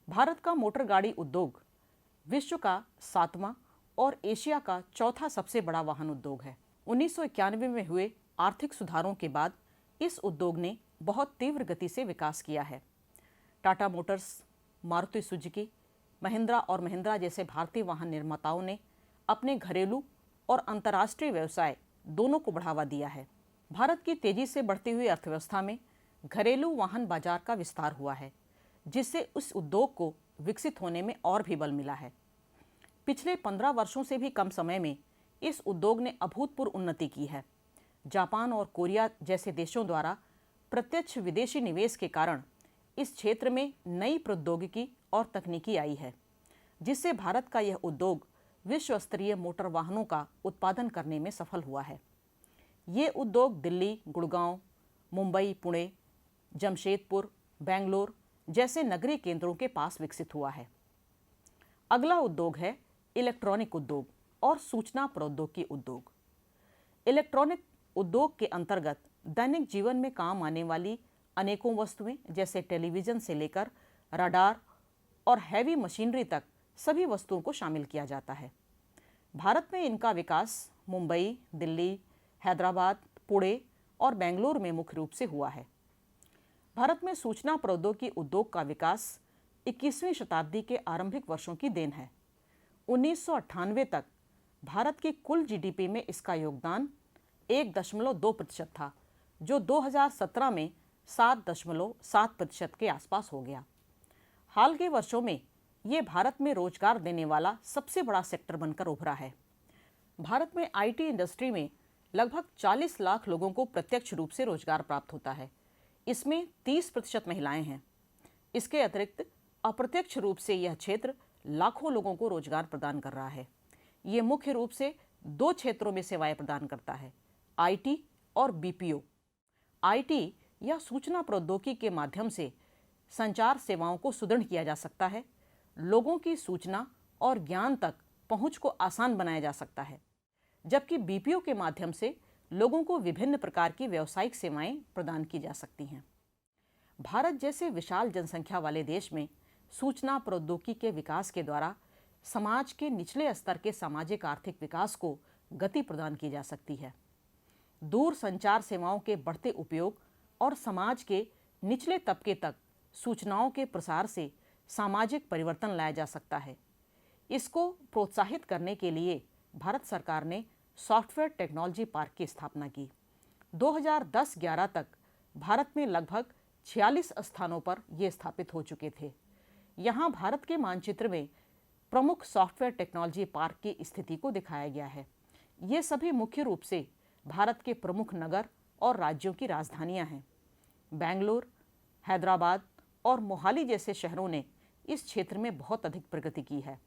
भारत का मोटर गाड़ी उद्योग विश्व का 7वां और एशिया का चौथा सबसे बड़ा वाहन उद्योग है। 1991 में हुए आर्थिक सुधारों के बाद इस उद्योग ने बहुत तीव्र गति से विकास किया है। टाटा मोटर्स, मारुति सुजुकी, महिंद्रा और महिंद्रा जैसे भारतीय वाहन निर्माताओं ने अपने घरेलू और अंतर्राष्ट्रीय व्यवसाय दोनों को बढ़ावा दिया है। भारत की तेजी से बढ़ती हुई अर्थव्यवस्था में घरेलू वाहन बाजार का विस्तार हुआ है, जिससे उस उद्योग को विकसित होने में और भी बल मिला है। पिछले 15 वर्षों से भी कम समय में इस उद्योग ने अभूतपूर्व उन्नति की है। जापान और कोरिया जैसे देशों द्वारा प्रत्यक्ष विदेशी निवेश के कारण इस क्षेत्र में नई प्रौद्योगिकी और तकनीकी आई है, जिससे भारत का यह उद्योग विश्व स्तरीय मोटर वाहनों का उत्पादन करने में सफल हुआ है। ये उद्योग दिल्ली, गुड़गांव, मुंबई, पुणे, जमशेदपुर, बेंगलोर जैसे नगरीय केंद्रों के पास विकसित हुआ है। अगला उद्योग है इलेक्ट्रॉनिक उद्योग और सूचना प्रौद्योगिकी उद्योग। इलेक्ट्रॉनिक उद्योग के अंतर्गत दैनिक जीवन में काम आने वाली अनेकों वस्तुएं जैसे टेलीविज़न से लेकर रडार और हैवी मशीनरी तक सभी वस्तुओं को शामिल किया जाता है। भारत में इनका विकास मुंबई, दिल्ली, हैदराबाद, पुणे और बेंगलुरु में मुख्य रूप से हुआ है। भारत में सूचना प्रौद्योगिकी उद्योग का विकास 21वीं शताब्दी के आरंभिक वर्षों की देन है। 1998 तक भारत की कुल जीडीपी में इसका योगदान 1.2% था, जो 2017 में 7.7% के आसपास हो गया। हाल के वर्षों में ये भारत में रोजगार देने वाला सबसे बड़ा सेक्टर बनकर उभरा है। भारत में आईटी इंडस्ट्री में लगभग 40 लाख लोगों को प्रत्यक्ष रूप से रोजगार प्राप्त होता है। इसमें 30% महिलाएं हैं। इसके अतिरिक्त अप्रत्यक्ष रूप से यह क्षेत्र लाखों लोगों को रोजगार प्रदान कर रहा है। ये मुख्य रूप से 2 क्षेत्रों में सेवाएं प्रदान करता है, आईटी और बीपीओ। आईटी या सूचना प्रौद्योगिकी के माध्यम से संचार सेवाओं को सुदृढ़ किया जा सकता है, लोगों की सूचना और ज्ञान तक पहुंच को आसान बनाया जा सकता है, जबकि बीपीओ के माध्यम से लोगों को विभिन्न प्रकार की व्यावसायिक सेवाएं प्रदान की जा सकती हैं। भारत जैसे विशाल जनसंख्या वाले देश में सूचना प्रौद्योगिकी के विकास के द्वारा समाज के निचले स्तर के सामाजिक आर्थिक विकास को गति प्रदान की जा सकती है। दूर संचार सेवाओं के बढ़ते उपयोग और समाज के निचले तबके तक सूचनाओं के प्रसार से सामाजिक परिवर्तन लाया जा सकता है। इसको प्रोत्साहित करने के लिए भारत सरकार ने सॉफ्टवेयर टेक्नोलॉजी पार्क की स्थापना की। 2010-11 तक भारत में लगभग 46 स्थानों पर ये स्थापित हो चुके थे। यहाँ भारत के मानचित्र में प्रमुख सॉफ्टवेयर टेक्नोलॉजी पार्क की स्थिति को दिखाया गया है। ये सभी मुख्य रूप से भारत के प्रमुख नगर और राज्यों की राजधानियाँ हैं। बेंगलुरु, हैदराबाद और मोहाली जैसे शहरों ने इस क्षेत्र में बहुत अधिक प्रगति की है।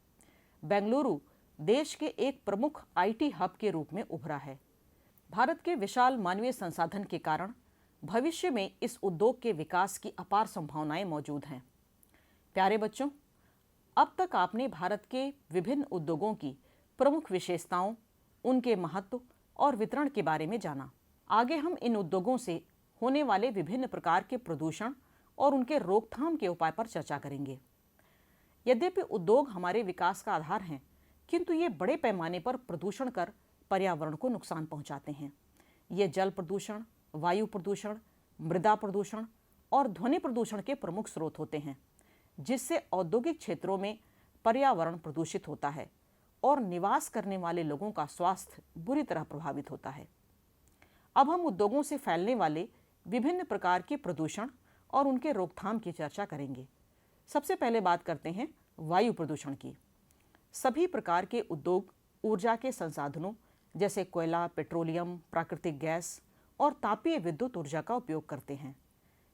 बेंगलुरु देश के एक प्रमुख आईटी हब के रूप में उभरा है। भारत के विशाल मानवीय संसाधन के कारण भविष्य में इस उद्योग के विकास की अपार संभावनाएं मौजूद हैं। प्यारे बच्चों, अब तक आपने भारत के विभिन्न उद्योगों की प्रमुख विशेषताओं, उनके महत्व और वितरण के बारे में जाना। आगे हम इन उद्योगों से होने वाले विभिन्न प्रकार के प्रदूषण और उनके रोकथाम के उपाय पर चर्चा करेंगे। यद्यपि उद्योग हमारे विकास का आधार हैं, किंतु ये बड़े पैमाने पर प्रदूषण कर पर्यावरण को नुकसान पहुंचाते हैं। ये जल प्रदूषण, वायु प्रदूषण, मृदा प्रदूषण और ध्वनि प्रदूषण के प्रमुख स्रोत होते हैं, जिससे औद्योगिक क्षेत्रों में पर्यावरण प्रदूषित होता है और निवास करने वाले लोगों का स्वास्थ्य बुरी तरह प्रभावित होता है। अब हम उद्योगों से फैलने वाले विभिन्न प्रकार के प्रदूषण और उनके रोकथाम की चर्चा करेंगे। सबसे पहले बात करते हैं वायु प्रदूषण की। सभी प्रकार के उद्योग ऊर्जा के संसाधनों जैसे कोयला, पेट्रोलियम, प्राकृतिक गैस और तापीय विद्युत ऊर्जा का उपयोग करते हैं।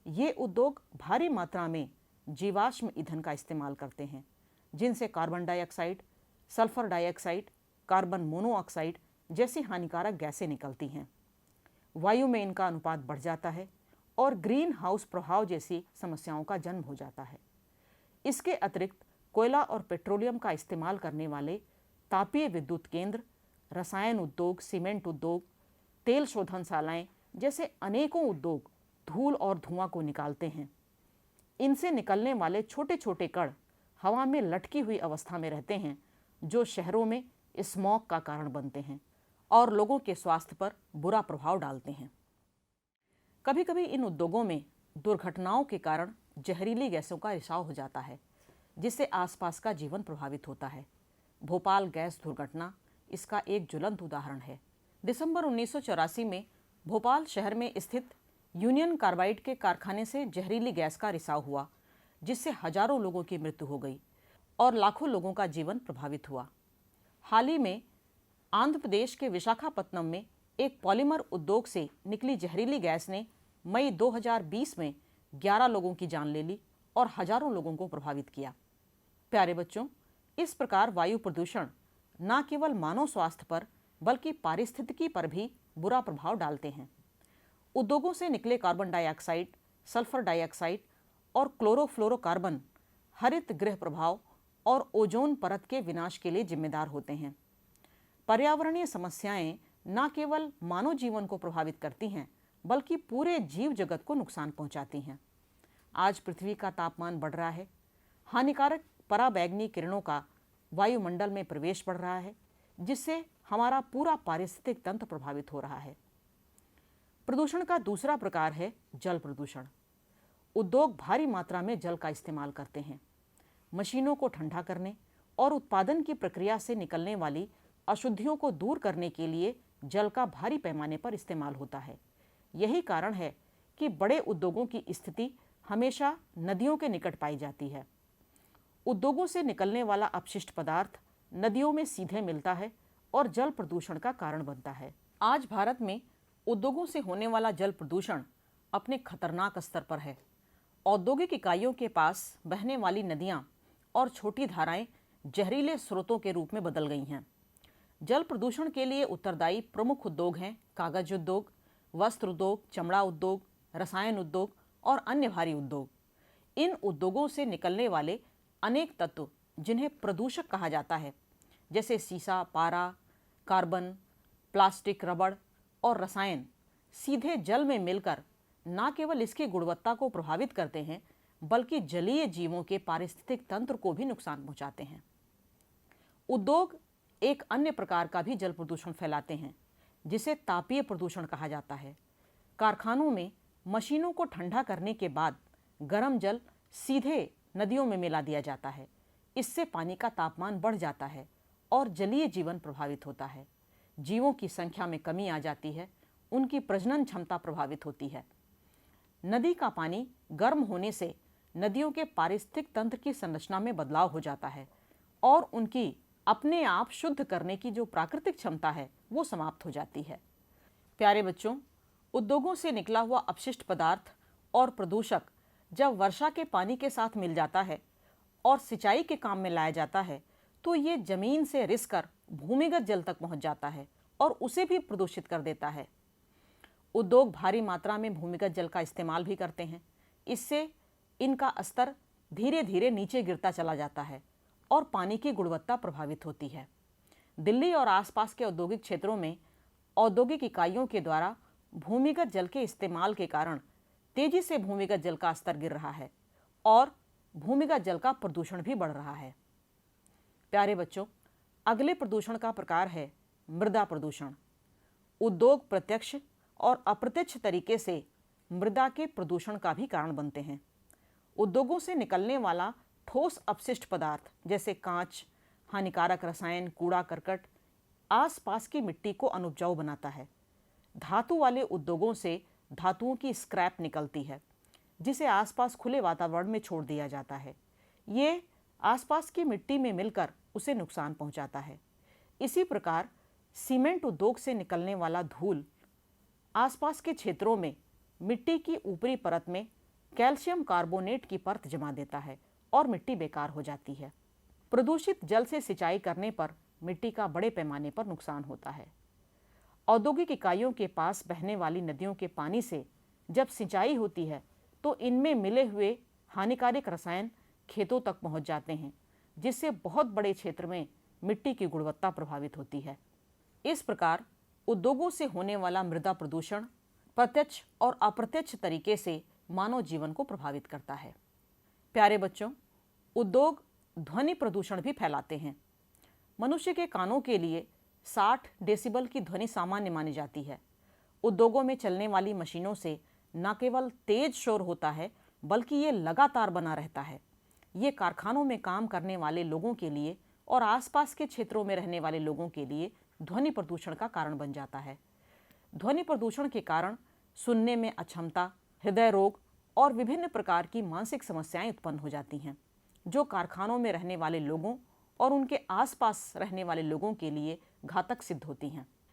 ये उद्योग भारी मात्रा में जीवाश्म ईंधन का इस्तेमाल करते हैं, जिनसे carbon dioxide, sulphur dioxide, carbon monoxide जैसी हानिकारक गैसें निकलती हैं। वायु में इनका अनुपात बढ़ जाता है और ग्रीन हाउस प्रभाव जैसी समस्याओं का जन्म हो जाता है। इसके अतिरिक्त कोयला और पेट्रोलियम का इस्तेमाल करने वाले तापीय विद्युत केंद्र, रसायन उद्योग, सीमेंट उद्योग, तेल शोधनशालाएं जैसे अनेकों उद्योग धूल और धुआं को निकालते हैं। इनसे निकलने वाले छोटे छोटे कण हवा में लटकी हुई अवस्था में रहते हैं, जो शहरों में स्मॉग का कारण बनते हैं और लोगों के स्वास्थ्य पर बुरा प्रभाव डालते हैं। कभी कभी इन उद्योगों में दुर्घटनाओं के कारण जहरीली गैसों का रिसाव हो जाता है, जिससे आसपास का जीवन प्रभावित होता है। भोपाल गैस दुर्घटना इसका एक ज्वलंत उदाहरण है। दिसंबर 1984 में भोपाल शहर में स्थित यूनियन कार्बाइड के कारखाने से जहरीली गैस का रिसाव हुआ, जिससे हजारों लोगों की मृत्यु हो गई और लाखों लोगों का जीवन प्रभावित हुआ। हाल ही में आंध्र प्रदेश के विशाखापत्तनम में एक पॉलीमर उद्योग से निकली जहरीली गैस ने मई 2020 में 11 लोगों की जान ले ली और हजारों लोगों को प्रभावित किया। प्यारे बच्चों, इस प्रकार वायु प्रदूषण न केवल मानव स्वास्थ्य पर बल्कि पारिस्थितिकी पर भी बुरा प्रभाव डालते हैं। उद्योगों से निकले कार्बन डाइऑक्साइड, सल्फर डाइऑक्साइड और क्लोरोफ्लोरोकार्बन हरित गृह प्रभाव और ओजोन परत के विनाश के लिए जिम्मेदार होते हैं। पर्यावरणीय समस्याएं न केवल मानव जीवन को प्रभावित करती हैं, बल्कि पूरे जीव जगत को नुकसान पहुंचाती हैं। आज पृथ्वी का तापमान बढ़ रहा है, हानिकारक पराबैंगनी किरणों का वायुमंडल में प्रवेश बढ़ रहा है, जिससे हमारा पूरा पारिस्थितिक तंत्र प्रभावित हो रहा है। प्रदूषण का दूसरा प्रकार है जल प्रदूषण। उद्योग भारी मात्रा में जल का इस्तेमाल करते हैं। मशीनों को ठंडा करने और उत्पादन की प्रक्रिया से निकलने वाली अशुद्धियों को दूर करने के लिए जल का भारी पैमाने पर इस्तेमाल होता है। यही कारण है कि बड़े उद्योगों की स्थिति हमेशा नदियों के निकट पाई जाती है। उद्योगों से निकलने वाला अपशिष्ट पदार्थ नदियों में सीधे मिलता है और जल प्रदूषण का कारण बनता है। आज भारत में उद्योगों से होने वाला जल प्रदूषण अपने खतरनाक स्तर पर है। औद्योगिक इकाइयों के पास बहने वाली नदियां और छोटी धाराएं जहरीले स्रोतों के रूप में बदल गई हैं। जल प्रदूषण के लिए उत्तरदायी प्रमुख उद्योग हैं कागज उद्योग, वस्त्र उद्योग, चमड़ा उद्योग, रसायन उद्योग और अन्य भारी उद्योग। इन उद्योगों से निकलने वाले अनेक तत्व जिन्हें प्रदूषक कहा जाता है, जैसे सीसा, पारा, कार्बन, प्लास्टिक, रबड़ और रसायन, सीधे जल में मिलकर न केवल इसकी गुणवत्ता को प्रभावित करते हैं, बल्कि जलीय जीवों के पारिस्थितिक तंत्र को भी नुकसान पहुंचाते हैं। उद्योग एक अन्य प्रकार का भी जल प्रदूषण फैलाते हैं, जिसे तापीय प्रदूषण कहा जाता है। कारखानों में मशीनों को ठंडा करने के बाद गर्म जल सीधे नदियों में मिला दिया जाता है। इससे पानी का तापमान बढ़ जाता है और जलीय जीवन प्रभावित होता है। जीवों की संख्या में कमी आ जाती है, उनकी प्रजनन क्षमता प्रभावित होती है। नदी का पानी गर्म होने से नदियों के पारिस्थितिक तंत्र की संरचना में बदलाव हो जाता है और उनकी अपने आप शुद्ध करने की जो प्राकृतिक क्षमता है वो समाप्त हो जाती है। प्यारे बच्चों, उद्योगों से निकला हुआ अपशिष्ट पदार्थ और प्रदूषक जब वर्षा के पानी के साथ मिल जाता है और सिंचाई के काम में लाया जाता है, तो ये जमीन से रिसकर भूमिगत जल तक पहुंच जाता है और उसे भी प्रदूषित कर देता है। उद्योग भारी मात्रा में भूमिगत जल का इस्तेमाल भी करते हैं। इससे इनका स्तर धीरे धीरे नीचे गिरता चला जाता है और पानी की गुणवत्ता प्रभावित होती है। दिल्ली और आसपास के औद्योगिक क्षेत्रों में औद्योगिक इकाइयों के द्वारा भूमिगत जल के इस्तेमाल के कारण तेजी से भूमिगत जल का स्तर गिर रहा है और भूमिगत जल का प्रदूषण भी बढ़ रहा है। प्यारे बच्चों, अगले प्रदूषण का प्रकार है मृदा प्रदूषण। उद्योग प्रत्यक्ष और अप्रत्यक्ष तरीके से मृदा के प्रदूषण का भी कारण बनते हैं। उद्योगों से निकलने वाला ठोस अपशिष्ट पदार्थ जैसे कांच, हानिकारक रसायन, कूड़ा करकट आसपास की मिट्टी को अनुपजाऊ बनाता है। धातु वाले उद्योगों से धातुओं की स्क्रैप निकलती है, जिसे आसपास खुले वातावरण में छोड़ दिया जाता है। ये आसपास की मिट्टी में मिलकर उसे नुकसान पहुंचाता है। इसी प्रकार सीमेंट उद्योग से निकलने वाला धूल आसपास के क्षेत्रों में मिट्टी की ऊपरी परत में कैल्शियम कार्बोनेट की परत जमा देता है और मिट्टी बेकार हो जाती है। प्रदूषित जल से सिंचाई करने पर मिट्टी का बड़े पैमाने पर नुकसान होता है। औद्योगिक इकाइयों के पास बहने वाली नदियों के पानी से जब सिंचाई होती है तो इनमें मिले हुए हानिकारक रसायन खेतों तक पहुंच जाते हैं, जिससे बहुत बड़े क्षेत्र में मिट्टी की गुणवत्ता प्रभावित होती है। इस प्रकार उद्योगों से होने वाला मृदा प्रदूषण प्रत्यक्ष और अप्रत्यक्ष तरीके से मानव जीवन को प्रभावित करता है। प्यारे बच्चों, उद्योग ध्वनि प्रदूषण भी फैलाते हैं। मनुष्य के कानों के लिए 60 डेसिबल की ध्वनि सामान्य मानी जाती है। उद्योगों में चलने वाली मशीनों से न केवल तेज शोर होता है बल्कि ये लगातार बना रहता है। ये कारखानों में काम करने वाले लोगों के लिए और आसपास के क्षेत्रों में रहने वाले लोगों के लिए ध्वनि प्रदूषण का कारण बन जाता है। ध्वनि प्रदूषण के कारण सुनने में अक्षमता, हृदय रोग और विभिन्न प्रकार की मानसिक समस्याएं उत्पन्न हो जाती हैं, जो कारखानों में रहने वाले लोगों और उनके आसपास रहने वाले लोगों के लिए घातक सिद्ध होती हैं।